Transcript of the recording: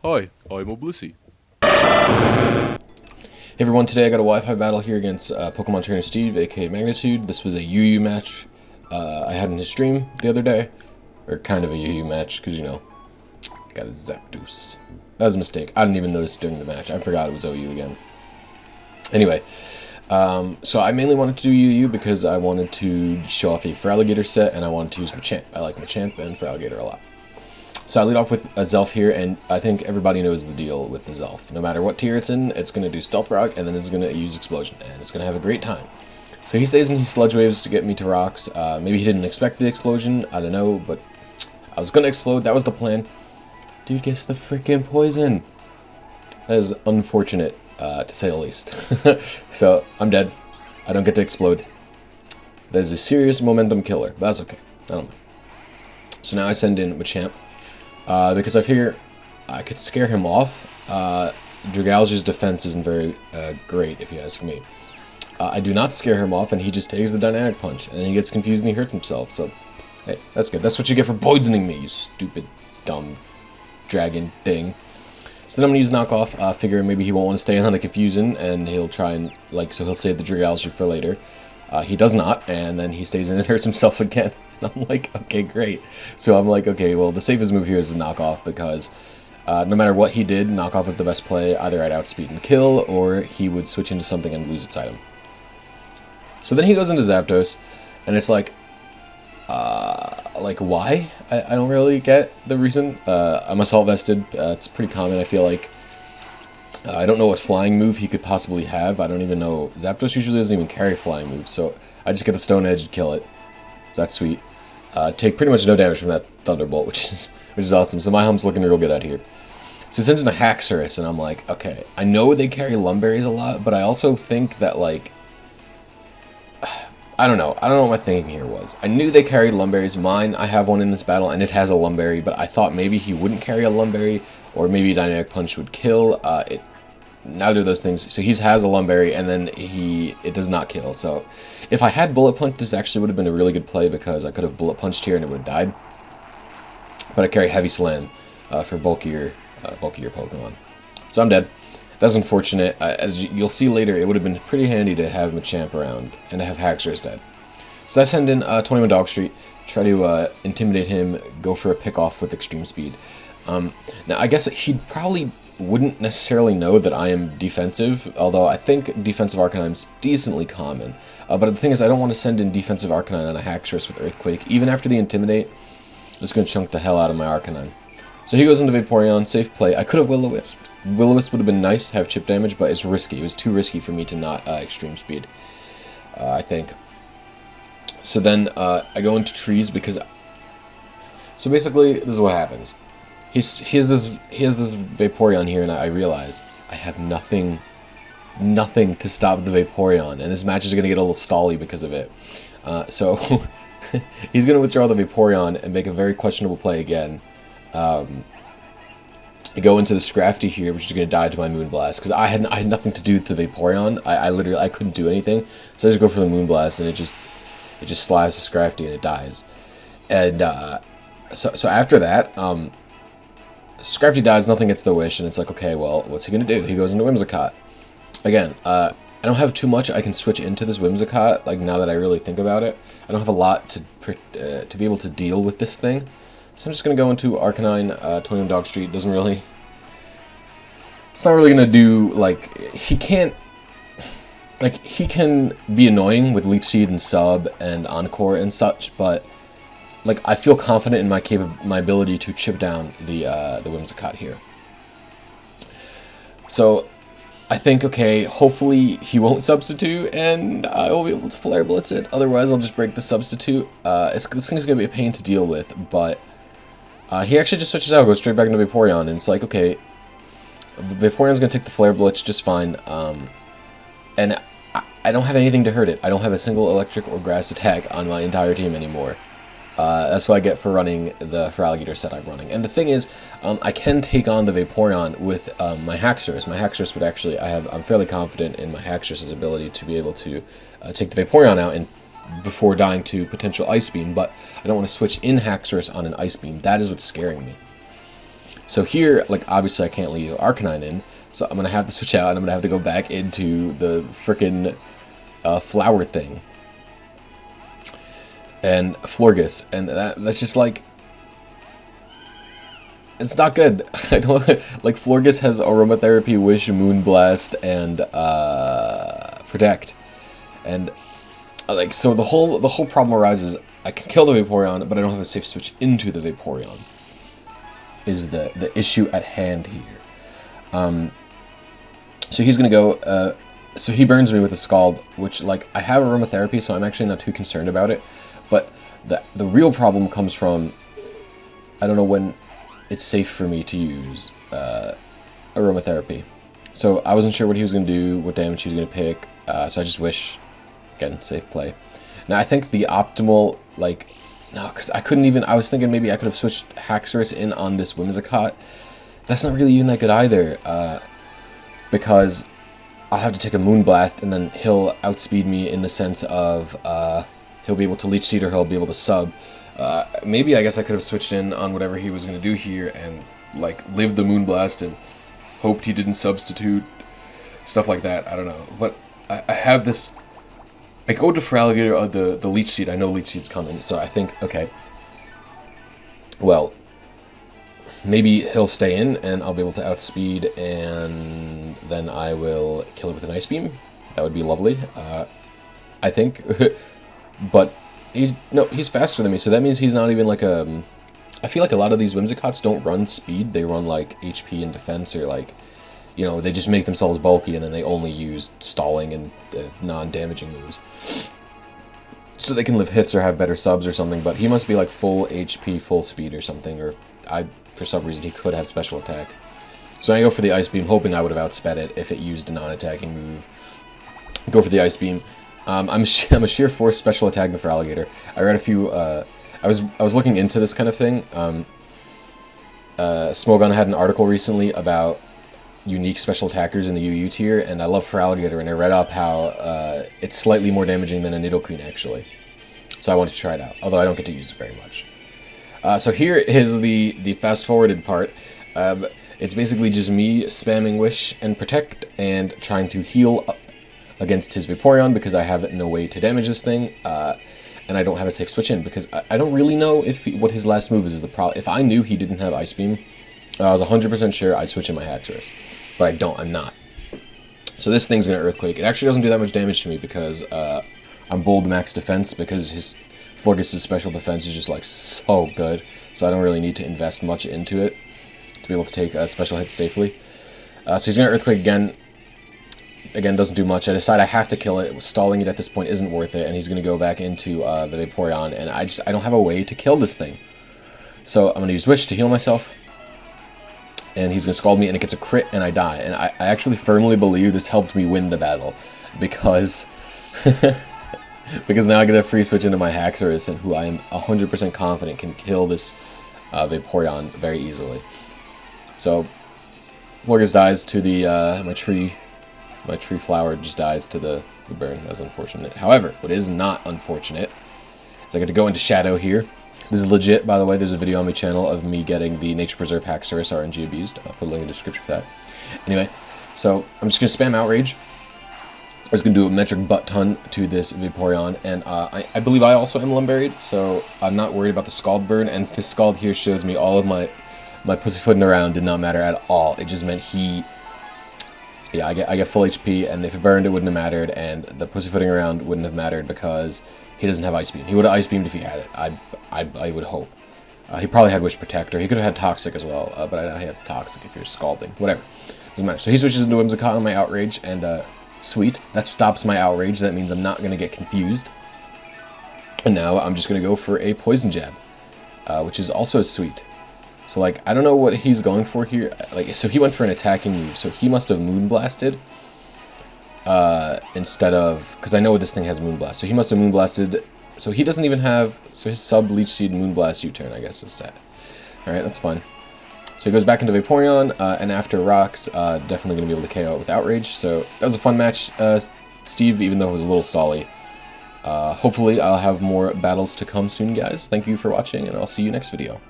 Hi, I'm a Blisy. Hey everyone, today I got a Wi-Fi battle here against PokemonTrainerSteve, aka Magnitude. This was a UU match I had in his stream the other day. Or kind of a UU match, because, you know, got a Zapdos. That was a mistake. I didn't even notice during the match. I forgot it was OU again. Anyway, so I mainly wanted to do UU because I wanted to show off a FRLG set, and I wanted to use Machamp. I like Machamp and FRLG a lot. So I lead off with a Zelf here, and I think everybody knows the deal with the Zelf. No matter what tier it's in, it's going to do Stealth Rock, and then it's going to use Explosion, and it's going to have a great time. So he stays in his Sludge Waves to get me to rocks. Maybe he didn't expect the Explosion, I don't know, but I was going to explode, that was the plan. Dude gets the freaking poison. That is unfortunate, to say the least. So, I'm dead. I don't get to explode. That is a serious momentum killer, but that's okay. I don't mind. So now I send in Machamp. Because I figure I could scare him off. Dragalge's defense isn't very great, if you ask me. I do not scare him off, and he just takes the Dynamic Punch, and he gets confused and he hurts himself, so hey, that's good. That's what you get for poisoning me, you stupid, dumb dragon thing. So then I'm going to use Knockoff, figure maybe he won't want to stay in on the confusion, and he'll try and, so he'll save the Dragalge for later. He does not, and then he stays in and hurts himself again. And I'm like, okay, great. So I'm like, okay, well, the safest move here is to Knockoff, because no matter what he did, Knockoff was the best play. Either I'd outspeed and kill, or he would switch into something and lose its item. So then he goes into Zapdos, and it's like why? I don't really get the reason. I'm Assault Vested. It's pretty common, I feel like. I don't know what flying move he could possibly have. I don't even know. Zapdos usually doesn't even carry flying moves, so I just get the Stone Edge and kill it. So that's sweet. Take pretty much no damage from that Thunderbolt, which is awesome. So my Hump's looking real good out here. So he sends in a Haxorus, and I'm like, okay, I know they carry Lumberries a lot, but I also think that, like, I don't know what my thinking here was. I knew they carried Lumberries. Mine, I have one in this battle, and it has a Lumberry, but I thought maybe he wouldn't carry a Lumberry, or maybe Dynamic Punch would kill. Neither of those things. So he has a Lumberry, and then it does not kill. So if I had Bullet Punch, this actually would have been a really good play, because I could have Bullet Punched here and it would have died. But I carry Heavy Slam for bulkier Pokemon. So I'm dead. That's unfortunate. As you'll see later, it would have been pretty handy to have Machamp around and to have Haxorus dead. So I send in 21 Dog Street, try to intimidate him, go for a pick-off with Extreme Speed. Now, I guess he probably wouldn't necessarily know that I am defensive, although I think defensive Arcanine's decently common. But the thing is, I don't want to send in defensive Arcanine on a Haxorus with Earthquake. Even after the Intimidate, I'm just going to chunk the hell out of my Arcanine. So he goes into Vaporeon, safe play. I could have Will-O-Wisp. Will-O-Wisp would have been nice to have chip damage, but it's risky. It was too risky for me to not Extreme Speed, I think. So then I go into trees because... So basically, this is what happens. He has this Vaporeon here, and I realize I have nothing to stop the Vaporeon, and this match is going to get a little stally because of it. So he's going to withdraw the Vaporeon and make a very questionable play again. I go into the Scrafty here, which is going to die to my Moonblast, because I had nothing to do with the Vaporeon. I couldn't do anything, so I just go for the Moonblast, and it just slives the Scrafty and it dies. And so after that, Scrafty dies, nothing gets the wish, and it's like, okay, well, what's he going to do? He goes into Whimsicott. Again, I don't have too much I can switch into this Whimsicott, like, now that I really think about it. I don't have a lot to be able to deal with this thing. So I'm just going to go into Arcanine, 21 Dog Street. Doesn't really... It's not really going to do, like... He can't... Like, he can be annoying with Leech Seed and Sub and Encore and such, but... Like, I feel confident in my ability to chip down the Whimsicott here. So, I think, okay, hopefully he won't substitute, and I will be able to Flare Blitz it. Otherwise, I'll just break the substitute. This thing's going to be a pain to deal with, but he actually just switches out, goes straight back into Vaporeon, and it's like, okay, Vaporeon's going to take the Flare Blitz just fine, and I don't have anything to hurt it. I don't have a single Electric or Grass attack on my entire team anymore. That's what I get for running the FRLG set I'm running. And the thing is, I can take on the Vaporeon with my Haxorus. My Haxorus would actually, I'm fairly confident in my Haxorus' ability to be able to take the Vaporeon out and before dying to potential Ice Beam, but I don't want to switch in Haxorus on an Ice Beam. That is what's scaring me. So here, like, obviously I can't leave Arcanine in, so I'm going to have to switch out, and I'm going to have to go back into the frickin' flower thing. And Florges, and that's just like, it's not good. I don't like Florges has Aromatherapy, Wish, Moonblast, and Protect, and like so the whole problem arises. I can kill the Vaporeon, but I don't have a safe switch into the Vaporeon. Is the issue at hand here? So he's gonna go. So he burns me with a Scald, which like I have Aromatherapy, so I'm actually not too concerned about it. But the real problem comes from I don't know when it's safe for me to use Aromatherapy. So I wasn't sure what he was going to do, what damage he was going to pick, so I just wish, again, safe play. Now I think the optimal, like, no, because I couldn't even, I was thinking maybe I could have switched Haxorus in on this Whimsicott. That's not really even that good either, because I'll have to take a Moonblast, and then he'll outspeed me in the sense of, he'll be able to Leech Seed or he'll be able to sub. Maybe I guess I could have switched in on whatever he was going to do here and like lived the Moonblast and hoped he didn't substitute, stuff like that. I don't know, but I have this. I go to FRLG the Leech Seed. I know Leech Seed's coming, so I think okay. Well, maybe he'll stay in and I'll be able to outspeed, and then I will kill it with an Ice Beam. That would be lovely. I think, but. He's faster than me, so that means he's not even like a... I feel like a lot of these Whimsicots don't run speed, they run like HP and defense, or like, you know, they just make themselves bulky and then they only use stalling and non-damaging moves. So they can live hits or have better subs or something, but he must be like full HP, full speed or something, or for some reason he could have special attack. So I go for the Ice Beam, hoping I would have outsped it if it used a non-attacking move. Go for the Ice Beam. I'm a sheer force special attacking for Alligator. I read a few. I was looking into this kind of thing. Smogon had an article recently about unique special attackers in the UU tier, and I love for Alligator, and I read up how it's slightly more damaging than a Nidoqueen actually. So I wanted to try it out, although I don't get to use it very much. So here is the fast forwarded part. It's basically just me spamming Wish and Protect and trying to heal up against his Vaporeon because I have no way to damage this thing, and I don't have a safe switch in because I don't really know what his last move is the problem. If I knew he didn't have Ice Beam, I was 100% sure I'd switch in my Haxorus, but I don't. I'm not. So this thing's gonna Earthquake. It actually doesn't do that much damage to me because I'm Bold Max Defense because his Florges' special defense is just like so good, so I don't really need to invest much into it to be able to take special hits safely. So he's gonna Earthquake again. Again, doesn't do much. I decide I have to kill it. Stalling it at this point isn't worth it, and he's going to go back into the Vaporeon, and I don't have a way to kill this thing. So I'm going to use Wish to heal myself, and he's going to Scald me, and it gets a crit, and I die. And I actually firmly believe this helped me win the battle, because because now I get a free switch into my Haxorus, and who I am 100% confident can kill this Vaporeon very easily. So Florges dies to the my tree flower just dies to the burn. That's unfortunate. However, what is not unfortunate is I get to go into Shadow here. This is legit, by the way. There's a video on my channel of me getting the Nature Preserve Haxorus RNG abused. I'll put a link in the description for that. Anyway, so I'm just going to spam Outrage. I was going to do a metric butt ton to this Vaporeon, and I believe I also am Lumburied, so I'm not worried about the Scald burn, and this Scald here shows me all of my pussyfooting around did not matter at all. It just meant I get full HP, and if it burned, it wouldn't have mattered, and the pussyfooting around wouldn't have mattered because he doesn't have Ice Beam. He would have Ice Beamed if he had it, I would hope. He probably had Wish Protector. He could have had Toxic as well, but I know he has Toxic if you're Scalding. Whatever. Doesn't matter. So he switches into Whimsicott on my Outrage, and sweet. That stops my Outrage. That means I'm not going to get confused. And now I'm just going to go for a Poison Jab, which is also sweet. So, like, I don't know what he's going for here. Like, so he went for an attacking move, so he must have Moonblasted instead of... Because I know this thing has Moonblast, so he must have Moonblasted. So he doesn't even have... So his sub-Leech Seed Moonblast U-turn, I guess, is set. Alright, that's fine. So he goes back into Vaporeon, and after Rocks, definitely going to be able to KO it with Outrage. So that was a fun match, Steve, even though it was a little stally. Hopefully I'll have more battles to come soon, guys. Thank you for watching, and I'll see you next video.